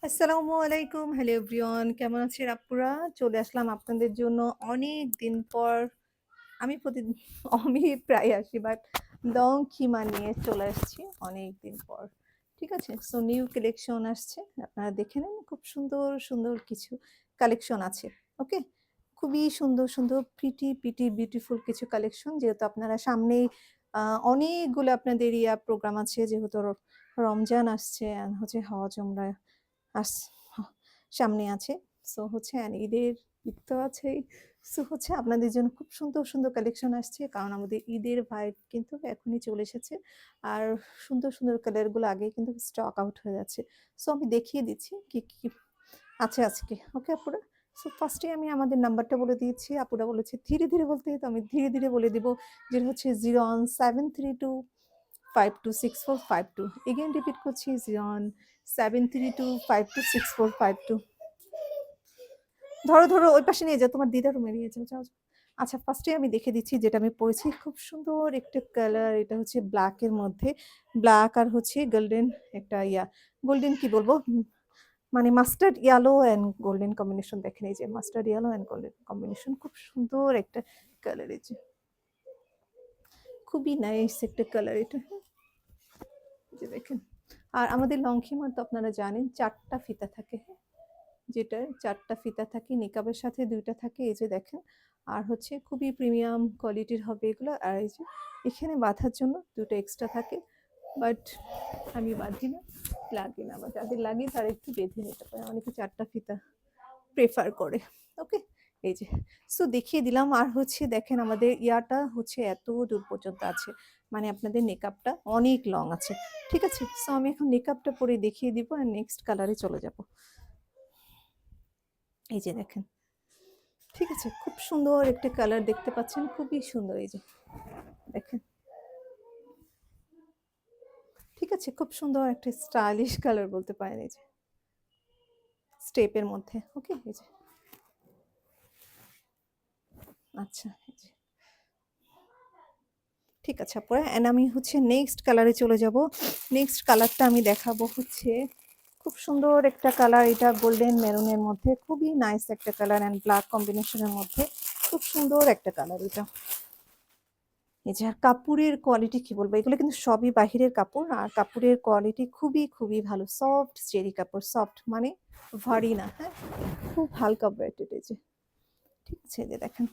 আসসালামু আলাইকুম। Hello everyone. কেমন আছেন আপুরা? চলে আসলাম আপনাদের জন্য অনেক দিন পর। আমি প্রতিদিন আমি প্রায় আসি বাট লং খিমা নিয়ে চলে আসছি অনেকদিন পর। ঠিক আছে? সো নিউ কালেকশন আসছে। আপনারা দেখে নেন। খুব সুন্দর, সুন্দর কিছু কালেকশন আছে। ওকে? খুবই সুন্দর, সুন্দর প্রিটি বিউটিফুল কিছু কালেকশন যেহেতু আপনারা সামনেই আ অনেকগুলো আপনাদের প্রোগ্রাম আছে যেহেতু রমজান আসছে অ্যান্ড হচ্ছে হজ, ওমরা আস হ সামনে আছে। সো হচ্ছে ঈদ তো আছেই। সো হচ্ছে আপনাদের জন্য খুব সুন্দর, সুন্দর কালেকশন আসছে। কারণ আমাদের ঈদের ভাইব কিন্তু এখনই চলে এসেছে। আর সুন্দর, সুন্দর কালার গুলো আগেই কিন্তু স্টক আউট হয়ে যাচ্ছে। সো আমি দেখিয়ে দিচ্ছি কি আছে আজকে। ওকে আপুরা? সো ফার্স্ট এ আমি আমাদের নাম্বারটা বলে দিয়েছি। আপুরা বলেছে ধীরে, ধীরে বলতে, তো আমি ধীরে, ধীরে বলে দিব। যেটা হচ্ছে 01732 526452 এগেইন রিপিট করছি 01732 526452 ধরো, ধরো ওই পাশে নিয়ে যাও, তোমার দিদার রুমে নিয়ে যাও, যাও, যাও। আচ্ছা ফার্স্টে আমি দেখে দিচ্ছি যেটা আমি পড়েছি। খুব সুন্দর একটা কালার, এটা হচ্ছে ব্ল্যাক এর মধ্যে। ব্ল্যাক আর হচ্ছে গোল্ডেন একটা গোল্ডেন কি বলবো? মানে mustard yellow and golden combination দেখেন এই যে mustard yellow and golden combination খুব সুন্দর একটা কালার এই যে। খুবই নাইস একটা কালার এটা। এই যে দেখেন। আর আমাদের লং খিমার তো আপনারা জানেন ৪ টা ফিতা থাকে। যেটার ৪ টা ফিতা থাকে, নিকাবের সাথে ২ টা থাকে এই যে দেখেন। আর হচ্ছে খুবই প্রিমিয়াম কোয়ালিটির হবে এগুলো। আর এই যে এখানে বাঁধার জন্য ২ টা এক্সট্রা থাকে। বাট আমি বাঁধি না, লাগে না। বা যাদের লাগে তারা একটু বেঁধে নিতে পারে। অনেকে ৪ টা ফিতা প্রেফার করে। ওকে? এই যে। সো দেখিয়ে দিলাম। আর হচ্ছে দেখেন আমাদের হচ্ছে এত দূর পর্যন্ত আছে। মানে আপনাদের নেকআপটা অনেক লং আছে। ঠিক আছে? সো আমি এখন নেকআপটা পরে দেখিয়ে দিব আর নেক্সট কালারে চলে যাব। এই যে দেখেন। ঠিক আছে? খুব সুন্দর একটা কালার দেখতে পাচ্ছেন। খুবই সুন্দর এই যে। দেখেন। ঠিক আছে? খুব সুন্দর একটা স্টাইলিশ কালার বলতে পারেন এই যে। স্টেপের মধ্যে। ওকে? এই যে। আচ্ছা, এই যে। ঠিক আছে আপুরা। অ্যান্ড আমি হচ্ছে নেক্সট কালারে চলে যাব। নেক্সট কালারটা আমি দেখাবো হচ্ছে খুব সুন্দর একটা কালার। এটা গোল্ডেন মেরুনের মধ্যে। খুবই নাইস একটা কালার অ্যান্ড ব্ল্যাক কম্বিনেশনের মধ্যে। খুব সুন্দর একটা কালার এটা। এই যে আর কাপড়ের কোয়ালিটি কি বলবো? এগুলো কিন্তু সবই বাহিরের কাপড়। আর কাপড়ের কোয়ালিটি খুবই, খুবই ভালো। সফট চেরি কাপড়। সফট মানে ভারী না, হ্যাঁ? খুব হালকা ওয়েটেড এই যে। ঠিক আছে? এই যে দেখেন।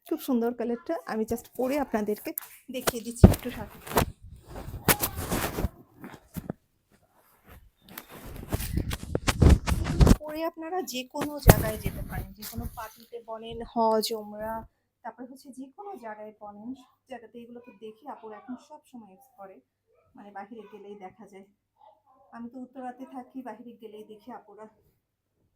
খুব সুন্দর কালারটা। আমি জাস্ট পরে আপনাদেরকে দেখিয়ে দিচ্ছি একটু সাথে। পরে আপনারা যেকোনো জায়গায় যেতে পারেন। যেকোনো পার্টিতে বলেন, হজ, ওমরা, তারপরে হচ্ছে যেকোনো জায়গায় বলেন, সব জায়গাতে এগুলোকে দেখে আপুরা এখন সবসময় ইউজ করে। মানে বাহিরে গেলেই দেখা যায়। আমি তো উত্তরাতে থাকি, বাহিরে গেলেই দেখি আপুরা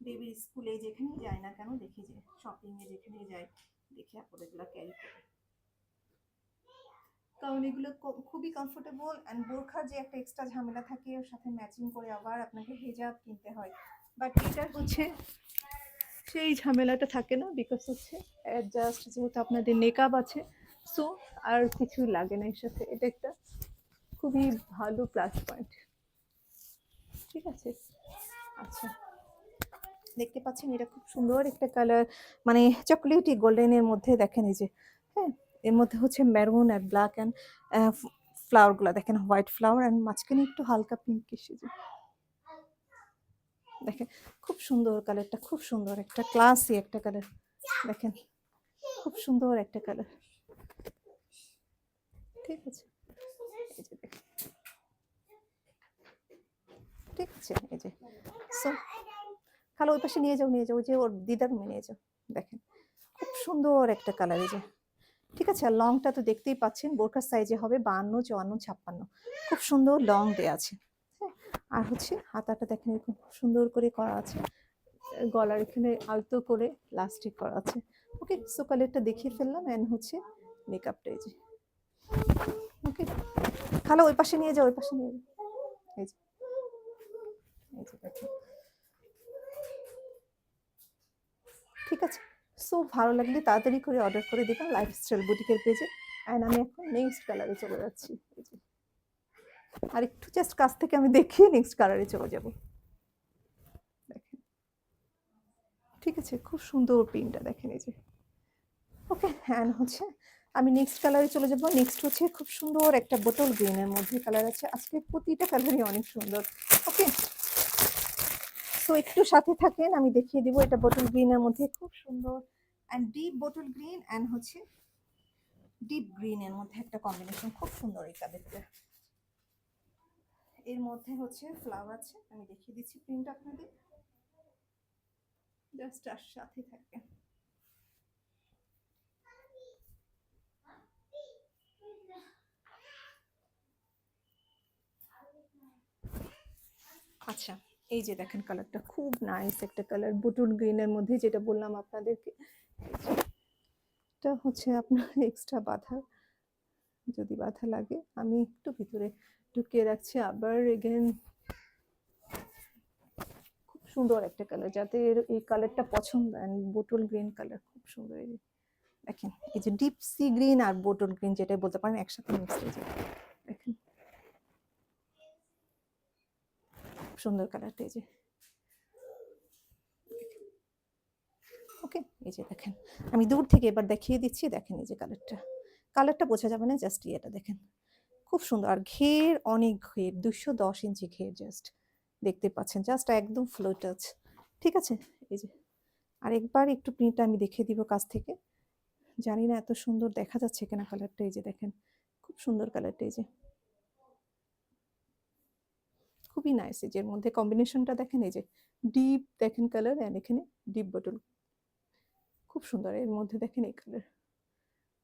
বেবির স্কুলে যেখানেই যায় না কেন দেখি যে শপিংয়ে যেখানেই যায় দেখি আপুরা এগুলো ক্যারি করে। কারণ এগুলো খুবই কমফোর্টেবল অ্যান্ড বোরখার যে একটা এক্সট্রা ঝামেলা থাকে ওর সাথে ম্যাচিং করে আবার আপনাকে হিজাব কিনতে হয়। বাট এটার হচ্ছে সেই ঝামেলাটা থাকে না বিকজ হচ্ছে জাস্ট যেহেতু আপনাদের নেকাব আছে। সো আর কিছুই লাগে না এর সাথে। এটা একটা খুবই ভালো প্লাস পয়েন্ট। ঠিক আছে? আচ্ছা দেখতে পাচ্ছেন এটা খুব সুন্দর একটা কালার। মানে চকলেটি গোল্ডেনের মধ্যে দেখেন এই যে। হ্যাঁ? এর মধ্যে হচ্ছে মেরুন আর ব্ল্যাক অ্যান্ড ফ্লাওয়ার গুলা দেখেন হোয়াইট ফ্লাওয়ার অ্যান্ড মাঝখানে একটু হালকা পিঙ্কিশ এই যে। দেখেন খুব সুন্দর কালারটা, খুব সুন্দর একটা ক্লাসি একটা কালার। দেখেন খুব সুন্দর একটা কালার। ঠিক আছে? এই যে দেখেন। ঠিক আছে? এই যে। সো খালা ওই পাশে নিয়ে যাও, নিয়ে যাও। ওই যে ওর দিদার রুমে নিয়ে যাও। দেখেন খুব সুন্দর একটা কালার এই যে। ঠিক আছে? আর লংটা তো দেখতেই পাচ্ছেন বোরকার সাইজে হবে 52, 54, 56। খুব সুন্দর লং দেয়া আছে। হ্যাঁ? আর হচ্ছে হাতাটা দেখেন এরকম খুব সুন্দর করে করা আছে। গলার এখানে আলতো করে প্লাস্টিক করা আছে। ওকে? সো কালারটা দেখিয়ে ফেললাম অ্যান্ড হচ্ছে মেকআপটা এই যে। ওকে? খালা ওই পাশে নিয়ে যাও, ওই পাশে নিয়ে যাও। এই যে, এই যে দেখেন। ঠিক আছে? সো ভালো লাগলে তাড়াতাড়ি করে অর্ডার করে দিবেন লাইফস্টাইল বুটিকের পেজে। অ্যান্ড আমি এখন নেক্সট কালারে চলে যাচ্ছি। এই যে। আর একটু জাস্ট কাছ থেকে আমি দেখিয়ে নেক্সট কালারে চলে যাব। ঠিক আছে, খুব সুন্দর প্রিন্টটা দেখেন এই যে। ওকে, অ্যান্ড হচ্ছে আমি নেক্সট কালারে চলে যাব। নেক্সট হচ্ছে খুব সুন্দর একটা বোটল গ্রিনের মধ্যে কালার আছে। আজকে প্রতিটা কালারই অনেক সুন্দর। ওকে, সো একটু সাথে থাকেন, আমি দেখিয়ে দিব। এটা বোটল গ্রিনের মধ্যে খুব সুন্দর and deep bottle green and হচ্ছে ডিপ গ্রিনের মধ্যে একটা কম্বিনেশন, খুব সুন্দর এই কালারটা। এর মধ্যে হচ্ছে ফ্লাওয়ার আছে, আমি দেখিয়ে দিচ্ছি প্রিন্ট আপনাদের, জাস্ট আর সাথে থাকবে। আচ্ছা, এই যে দেখেন কালারটা খুব নাইস একটা কালার, বুটুন গ্রিনের মধ্যে, যেটা বললাম আপনাদেরকে। এটা হচ্ছে আপনার এক্সট্রা বাঁধা, যদি বাঁধা লাগে আমি একটু ভিতরে ঢুকিয়ে রাখছি। আবার এগেন খুব সুন্দর একটা কালার, যাদের এই কালারটা পছন্দ, বোটল গ্রিন কালার খুব সুন্দর। এই যে দেখেন, এই যে ডিপ সি গ্রিন আর বোটল গ্রিন যেটা বলতে পারেন একসাথে মিক্সড হয়ে যায়। দেখেন খুব সুন্দর কালারটা এই যে। ওকে, এই যে দেখেন, আমি দূর থেকে এবার দেখিয়ে দিচ্ছি। দেখেন এই যে কালারটা, কালারটা বোঝা যাবে না, জাস্ট এটা দেখেন খুব সুন্দর। আর ঘের অনেক ঘের, 210 ইঞ্চি ঘের, জাস্ট দেখতে পাচ্ছেন, জাস্ট একদম ফ্লো টাচ। ঠিক আছে, এই যে আরেকবার একটু প্রিন্টটা আমি দেখিয়ে দিব কাছ থেকে। জানি না এত সুন্দর দেখা যাচ্ছে কিনা কালারটা। এই যে দেখেন খুব সুন্দর কালারটা এই যে, খুবই নাইস। এই যে এর মধ্যে কম্বিনেশনটা দেখেন, এই যে ডিপ দেখেন কালার, অ্যান্ড এখানে ডিপ বটল, খুব সুন্দর। এর মধ্যে দেখেন এই কালার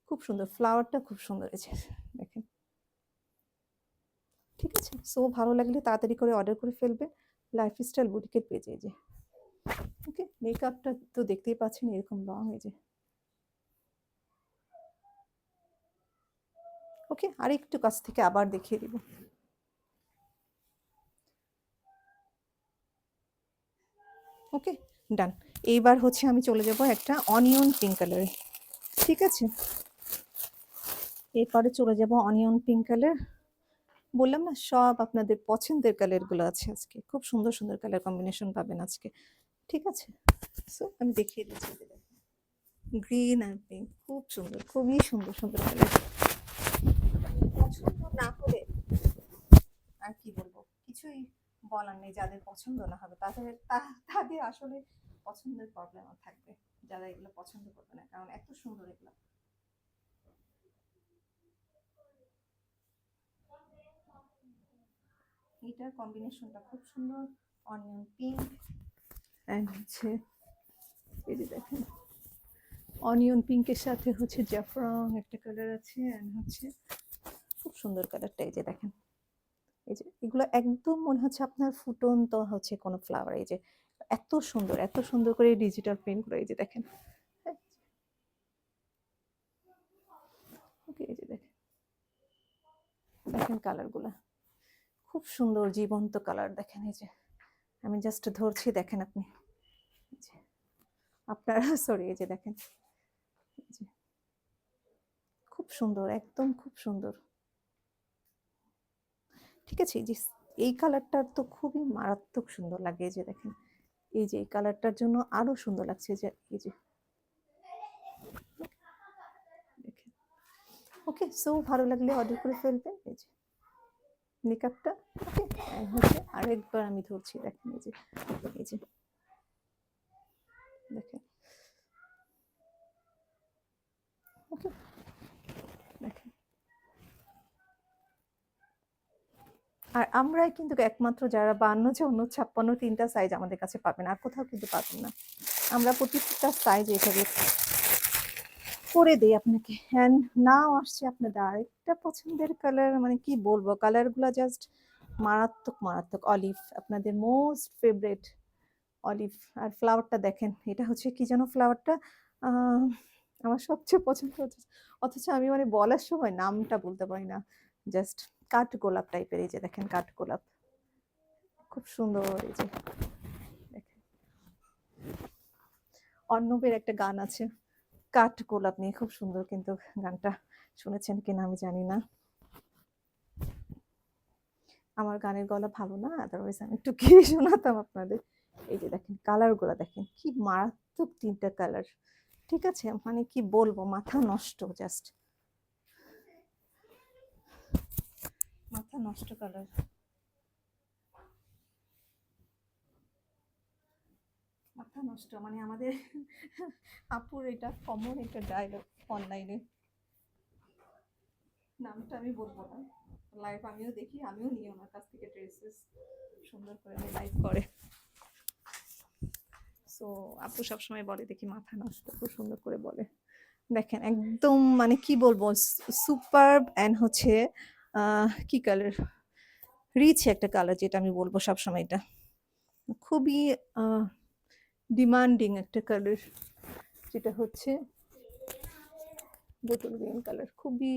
খুব সুন্দর, ফ্লাওয়ারটা খুব সুন্দর। এই যে দেখেন, ঠিক আছে। সো ভালো লাগলে তাড়াতাড়ি করে অর্ডার করে ফেলবেন লাইফস্টাইল বুটিকের পেজে। এই যে ওকে, মেকআপটা তো দেখতেই পাচ্ছেন এরকম লং। এই যে ওকে, আর একটু কাছ থেকে আবার দেখিয়ে দিব। ওকে, ডান। এইবার হচ্ছে আমি চলে যাব একটা অনিয়ন পিঙ্ক কালারে। ঠিক আছে, এরপরে চলে যাব অনিয়ন পিঙ্ক কালার। বললাম না, সব আপনাদের পছন্দের কালারগুলো আছে আজকে, খুব সুন্দর সুন্দর কালার কম্বিনেশন পাবেন আজকে। ঠিক আছে, সো আমি দেখিয়ে দিচ্ছি। গ্রিন আর পিঙ্ক, খুব সুন্দর, খুবই সুন্দর সুন্দর কালার। পছন্দ না হলে আর কি বলবো, কিছুই বলার নেই। যাদের পছন্দ না হবে তাদের আসলে পছন্দের প্রবলেম থাকবে, যারা এগুলো পছন্দ করবে না, কারণ এত সুন্দর এগুলো। এটার কম্বিনেশনটা খুব সুন্দর, অনিয়ন পিঙ্ক অ্যান্ড হচ্ছে এই যে দেখেন অনিয়ন পিঙ্কের সাথে হচ্ছে জাফরান একটা কালার আছে, অ্যান্ড হচ্ছে খুব সুন্দর কালারটা। এই যে দেখেন, এই যে এগুলো একদম মনে হচ্ছে আপনার ফুটন্ত হচ্ছে কোনো ফ্লাওয়ার। এই যে এত সুন্দর, এত সুন্দর করে ডিজিটাল প্রিন্ট করে। এই যে দেখেন, ওকে, এই যে দেখেন, দেখেন কালারগুলো খুব সুন্দর জীবন্ত কালার। দেখেন এই যে আমি জাস্ট ধরছি, দেখেন আপনি, আপনারা সরি, এই যে দেখেন, এই যে খুব সুন্দর, একদম খুব সুন্দর। ঠিক আছে, এই যে এই কালারটা তো খুবই মারাত্মক সুন্দর লাগে। এই যে দেখেন, এই যে এই কালারটার জন্য আরো সুন্দর লাগছে। যে এই যে দেখেন, ওকে, সো ভালো লাগলে অর্ডার করে ফেলবেন। এই যে মেকআপটা, ওকে, হচ্ছে আরেকবার আমি ধরছি, দেখেন এই যে, এই যে দেখেন, ওকে, দেখেন। আর আমরাই কিন্তু একমাত্র যারা 52, 54, 56 তিনটা সাইজ আমাদের কাছে পাবেন, আর কোথাও কিন্তু পাবেন না। আমরা প্রতিটা সাইজ এভাবে করে দেই আপনাকে। হ্যান্ড নাও আসছে আপনাদের আরেকটা পছন্দের কালার, মানে কি বলবো, কালারগুলো জাস্ট মারাত্মক মারাত্মক। অলিভ, আপনাদের মোস্ট ফেভারিট অলিভ। আর ফ্লাওয়ারটা দেখেন, এটা হচ্ছে কি যেন ফ্লাওয়ারটা, আমার সবচেয়ে পছন্দ হচ্ছে, অথচ আমি মানে বলার সময় নামটা বলতে পারি না। জাস্ট কাঠ গোলাপ টাইপের। এই যে দেখেন কাঠ গোলাপ, খুব সুন্দর। এই যে দেখেন, অর্ণবের একটা গান আছে কাঠ গোলাপ নিয়ে, খুব সুন্দর, কিন্তু গানটা শুনেছেন কিনা আমি জানি না। আমার গানের গলা ভালো না, আদারওয়াইজ আমি একটু গিয়ে শোনাতাম আপনাদের। এই যে দেখেন কালারগুলো দেখেন কি মারাত্মক তিনটা কালার। ঠিক আছে, মানে কি বলবো, মাথা নষ্ট, জাস্ট মাথা নষ্ট কালার। মাথা নষ্ট মানে আমাদের আপুর এটা কমন একটা ডায়লগ অনলাইনে, নামটা আমি বলবো না। লাইভ আমিও দেখি, আমিও নিই ওনার কাছ থেকে ড্রেসেস, সুন্দর করে লাইভ করে। সো আপু সবসময় বলে দেখি মাথা নষ্ট, খুব সুন্দর করে বলে। দেখেন একদম মানে কি বলবো, সুপার অ্যান্ড হচ্ছে কি কালার, রিচ একটা কালার, যেটা আমি বলবো সবসময় এটা খুবই ডিমান্ডিং একটা কালার, যেটা হচ্ছে বোতল গ্রিন কালার, খুবই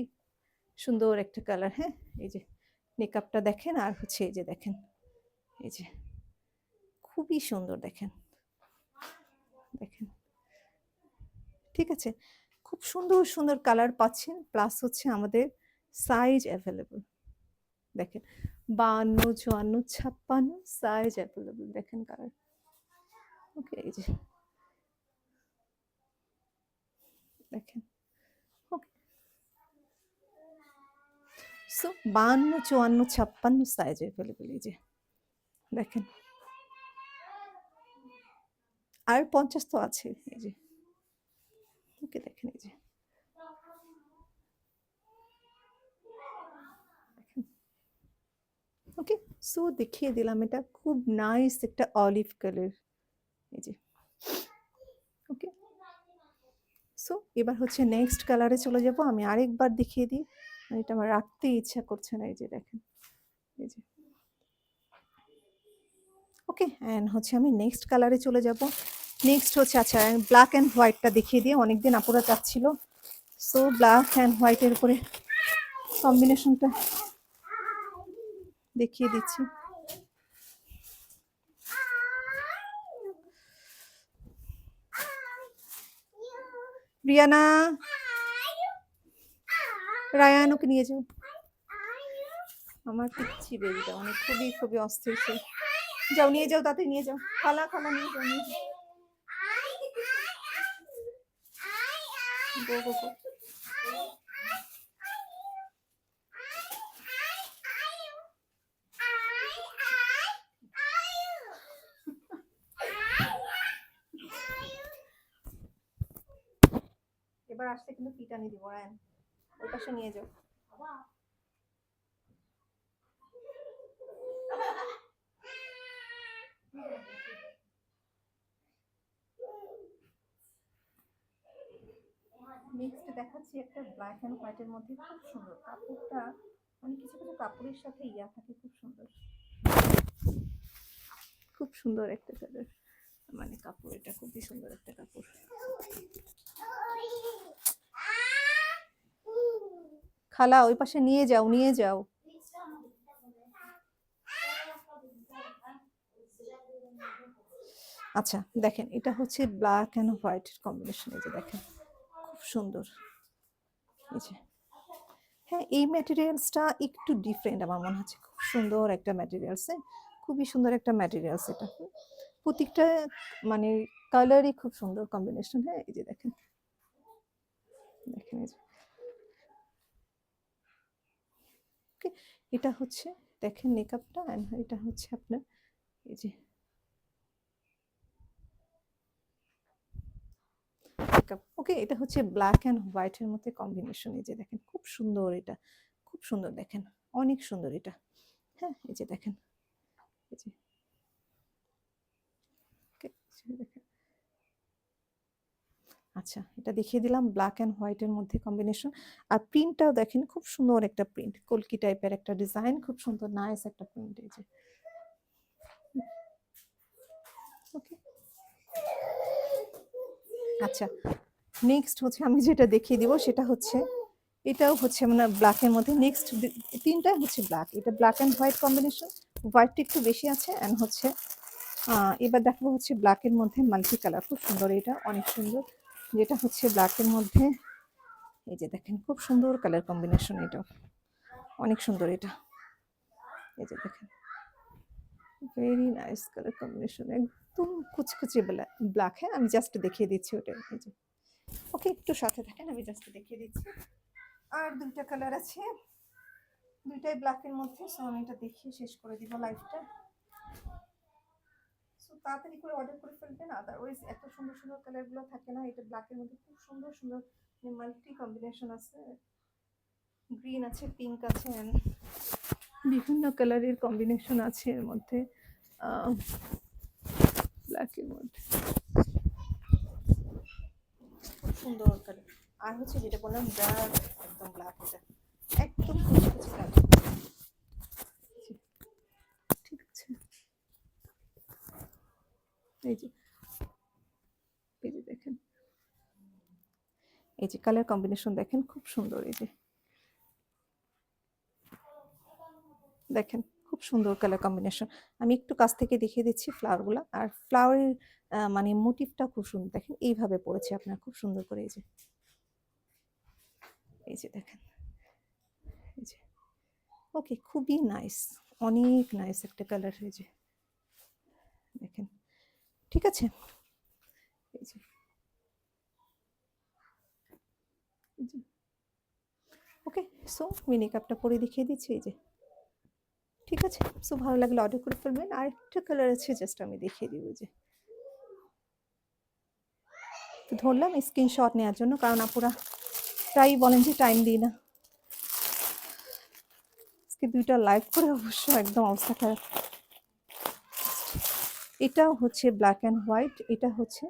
সুন্দর একটা কালার। হ্যাঁ, এই যে মেকআপটা দেখেন, আর হচ্ছে এই যে দেখেন, এই যে খুবই সুন্দর দেখেন, দেখেন ঠিক আছে, খুব সুন্দর সুন্দর কালার পাচ্ছেন, প্লাস হচ্ছে আমাদের সাইজ অ্যাভেলেবল। দেখেন 52, 54, 56 সাইজ অ্যাভেলেবল, দেখেন কালার। ওকে, এই যে দেখেন, ওকে। সো 52, 54, 56 সাইজ অ্যাভেলেবল, এই যে দেখেন, আর 50 তো আছে, এই যে ওকে দেখেন, এই যে ওকে। সো দেখিয়ে দিলাম, এটা খুব নাইস একটা অলিভ কালার, এই যে ওকে। সো এবার হচ্ছে নেক্সট কালারে চলে যাব, আমি আরেকবার দেখিয়ে দিই, এটা আমার রাখতে ইচ্ছা করছে না, এই যে দেখেন, এই যে ওকে। অ্যান্ড হচ্ছে আমি নেক্সট কালারে চলে যাব। নেক্সট হচ্ছে, আচ্ছা ব্ল্যাক অ্যান্ড হোয়াইটটা দেখিয়ে দিয়ে, অনেকদিন আপুরা চাচ্ছিল। সো ব্ল্যাক অ্যান্ড হোয়াইটের উপরে কম্বিনেশনটা দেখিয়ে দিচ্ছি। রিয়ানা, রায়ানুকে নিয়ে যাও, আমার পিচ্ছি বেবিটা অনেক খুবই খুবই অস্থির সে। যাও নিয়ে যাও, তাতে নিয়ে যাও, খালা খালা নিয়ে যাও, নিয়ে যাও, গো গো গো। এবার আসতে কিন্তু পিটানি দিব, রায়ান ওই পাশে নিয়ে যাও। নেক্সট দেখাচ্ছি একটা ব্ল্যাক অ্যান্ড হোয়াইটের মধ্যে, খুব সুন্দর কাপড়টা, মানে কিছু কিছু কাপড়ের সাথে ইয়া থাকে, খুব সুন্দর, খুব সুন্দর একটা কালার, মানে কাপড় এটা খুবই সুন্দর একটা কাপড়। খালা ওই পাশে নিয়ে যাও, নিয়ে যাও। আচ্ছা দেখেন, এটা হচ্ছে ব্ল্যাক অ্যান্ড হোয়াইট কম্বিনেশন, এই যে দেখেন খুব সুন্দর, এই যে হ্যাঁ এই ম্যাটেরিয়ালসটা একটু ডিফারেন্ট আমার মনে হচ্ছে, খুব সুন্দর একটা ম্যাটেরিয়ালস, হ্যাঁ খুবই সুন্দর একটা ম্যাটেরিয়ালস এটা, প্রত্যেকটা মানে কালারই খুব সুন্দর কম্বিনেশন। হ্যাঁ এই যে দেখেন, দেখেন এই যে ওকে। এটা হচ্ছে দেখেন মেকআপটা, অ্যান্ড এটা হচ্ছে আপনার এই যে মেকআপ। ওকে, এটা হচ্ছে ব্ল্যাক অ্যান্ড হোয়াইটের মধ্যে কম্বিনেশন, এই যে দেখেন খুব সুন্দর, এটা খুব সুন্দর দেখেন, অনেক সুন্দর এটা। হ্যাঁ এই যে দেখেন, এই যে ওকে দেখেন। আচ্ছা এটা দেখিয়ে দিলাম ব্ল্যাক অ্যান্ড হোয়াইটের মধ্যে কম্বিনেশন, আর প্রিন্টটাও দেখেন খুব সুন্দর একটা প্রিন্ট, কলকি টাইপের একটা ডিজাইন, খুব সুন্দর নাইস একটা প্রিন্ট, এই যে ওকে। আচ্ছা নেক্সট হচ্ছে আমি যেটা দেখিয়ে দিব সেটা হচ্ছে, এটাও হচ্ছে মানে ব্ল্যাকের মধ্যে, নেক্সট তিনটা হচ্ছে ব্ল্যাক, এটা ব্ল্যাক অ্যান্ড হোয়াইট কম্বিনেশন, হোয়াইটটা একটু বেশি আছে, অ্যান্ড হচ্ছে এবার দেখাবো হচ্ছে ব্ল্যাকের মধ্যে মাল্টি কালার, খুব সুন্দর, এটা অনেক সুন্দর, যেটা হচ্ছে ব্ল্যাকের মধ্যে, এই যে দেখেন খুব সুন্দর কালার কম্বিনেশন, এটা অনেক সুন্দর, এটা এই যে দেখেন ভেরি নাইস কালার কম্বিনেশন, একদম কুচকুচে ব্ল্যাক। হ্যাঁ, আমি জাস্ট দেখিয়ে দিচ্ছি ওটা, এই যে। ওকে, একটু সাথে থাকেন, আমি জাস্ট দেখিয়ে দিচ্ছি। আর দুইটা কালার আছে, দুইটাই ব্ল্যাকের মধ্যে। সো আমি এটা দেখিয়ে শেষ করে দিব লাইভটা। সো তাড়াতাড়ি করে অর্ডার করে ফেলবেন, আদারওয়াইজ এত সুন্দর সুন্দর কালারগুলো থাকে না। এটা ব্ল্যাকের মধ্যে খুব সুন্দর সুন্দর মাল্টি কম্বিনেশন আছে, গ্রিন আছে, পিঙ্ক আছে, and বিভিন্ন কালারের কম্বিনেশন আছে এর মধ্যে, ব্ল্যাকের মধ্যে খুব সুন্দর কালার। আর হচ্ছে যেটা বললাম ডার্ক একদম ব্ল্যাক, এটা একদম কুচকুচে কালার, ঠিক আছে। এই যে, এই যে দেখেন, এই যে কালার কম্বিনেশন দেখেন, খুব সুন্দর। এই যে দেখেন, খুব সুন্দর কালার কম্বিনেশন। আমি একটু কাছ থেকে দেখিয়ে দিচ্ছি ফ্লাওয়ারগুলো, আর ফ্লাওয়ারের মানে মোটিভটা খুব সুন্দর। দেখেন এইভাবে পড়েছে আপনার খুব সুন্দর করে। এই যে, এই যে দেখেন, এই যে। ওকে, খুবই নাইস, অনেক নাইস একটা কালার। এই যে দেখেন, ঠিক আছে। এই যে, এই যে। ওকে, সো আমি মেকআপটা পরে দেখিয়ে দিচ্ছি। এই যে, ঠিক আছে। সো ভালো লাগলে অর্ডার করে ফেলবেন। আর একটা কালার আছে, জাস্ট আমি দেখিয়ে দিব। যে তো ধরলাম স্ক্রিনশট নেওয়ার জন্য, কারণ আপুরা প্রায় বলেন যে টাইম দিই না। আজকে দুইটা লাইভ করে অবশ্য একদম অবস্থা খারাপ। এটাও হচ্ছে ব্ল্যাক অ্যান্ড হোয়াইট, এটা হচ্ছে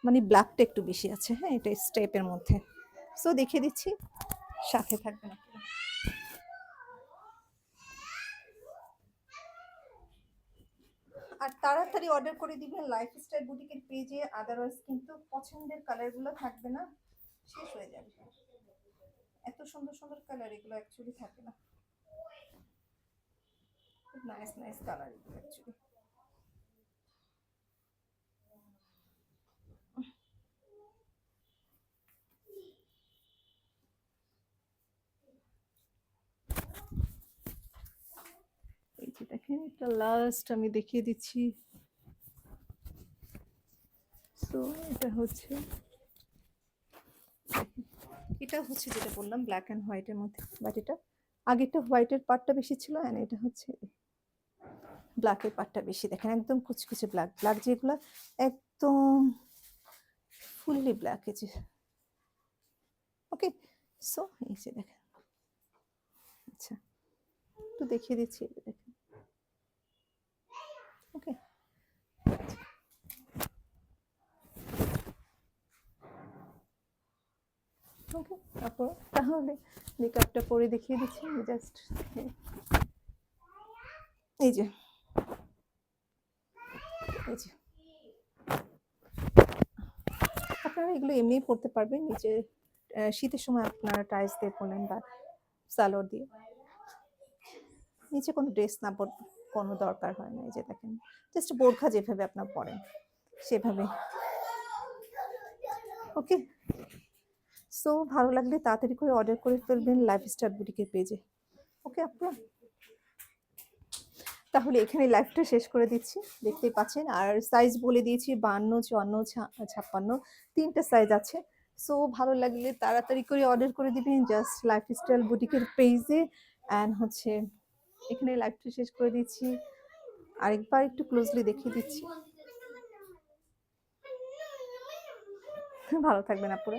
মানে ব্ল্যাকটা একটু বেশি আছে। হ্যাঁ, এটা স্টেপের মধ্যে। সো দেখিয়ে দিচ্ছি, সাথে থাকবেন আপনারা। আর তাড়াতাড়ি অর্ডার করে দিবেন লাইফস্টাইল বুটিকের পেজে, আদারওয়াইজ কিন্তু পছন্দের কালারগুলো থাকবে না, শেষ হয়ে যাবে। এত সুন্দর সুন্দর কালার, এগুলো অ্যাকচুয়ালি থাকে না। খুব নাইস নাইস কালার এগুলো অ্যাকচুয়ালি। এই যে দেখেন, এটা লাস্ট আমি দেখিয়ে দিচ্ছি। সো এটা হচ্ছে, এটা হচ্ছে যেটা বললাম ব্ল্যাক অ্যান্ড হোয়াইটের মধ্যে, বাট এটা আগেরটা হোয়াইটের পার্টটা বেশি ছিল, অ্যান্ড এটা হচ্ছে ব্ল্যাকের পার্টটা বেশি। দেখেন একদম কুচকুচে ব্ল্যাক, ব্ল্যাক যেগুলো একদম ফুললি ব্ল্যাক। এই যে, ওকে। সো এই যে দেখেন, আচ্ছা একটু দেখিয়ে দিচ্ছি। এই যে দেখেন, ওকে। ওকে, তারপর তাহলে মেকআপটা পরে দেখিয়ে দিচ্ছি জাস্ট। এই যে, এই যে আপনারা এগুলো এমনিই পরতে পারবেন, নিচে শীতের সময় আপনারা টাইস দিয়ে পরলেন বা সালোয়ার দিয়ে, নিচে কোনো ড্রেস না কোনো দরকার হয় না। এই যে দেখেন, জাস্ট বোরখা যেভাবে আপনার পরেন সেভাবে। ওকে, সো ভালো লাগলে তাড়াতাড়ি করে অর্ডার করে ফেলবেন লাইফস্টাইল বুটিকের পেজে। ওকে আপনারা, তাহলে এখানে লাইভটা শেষ করে দিচ্ছি, দেখতেই পাচ্ছেন। আর সাইজ বলে দিয়েছি 52, 54, 56, তিনটা সাইজ আছে। সো ভালো লাগলে তাড়াতাড়ি করে অর্ডার করে দিবেন জাস্ট লাইফস্টাইল বুটিকের পেজে। অ্যান্ড হচ্ছে এখানে লাইভটা শেষ করে দিচ্ছি, আরেকবার একটু ক্লোজলি দেখিয়ে দিচ্ছি। ভালো থাকবেন আপুরা।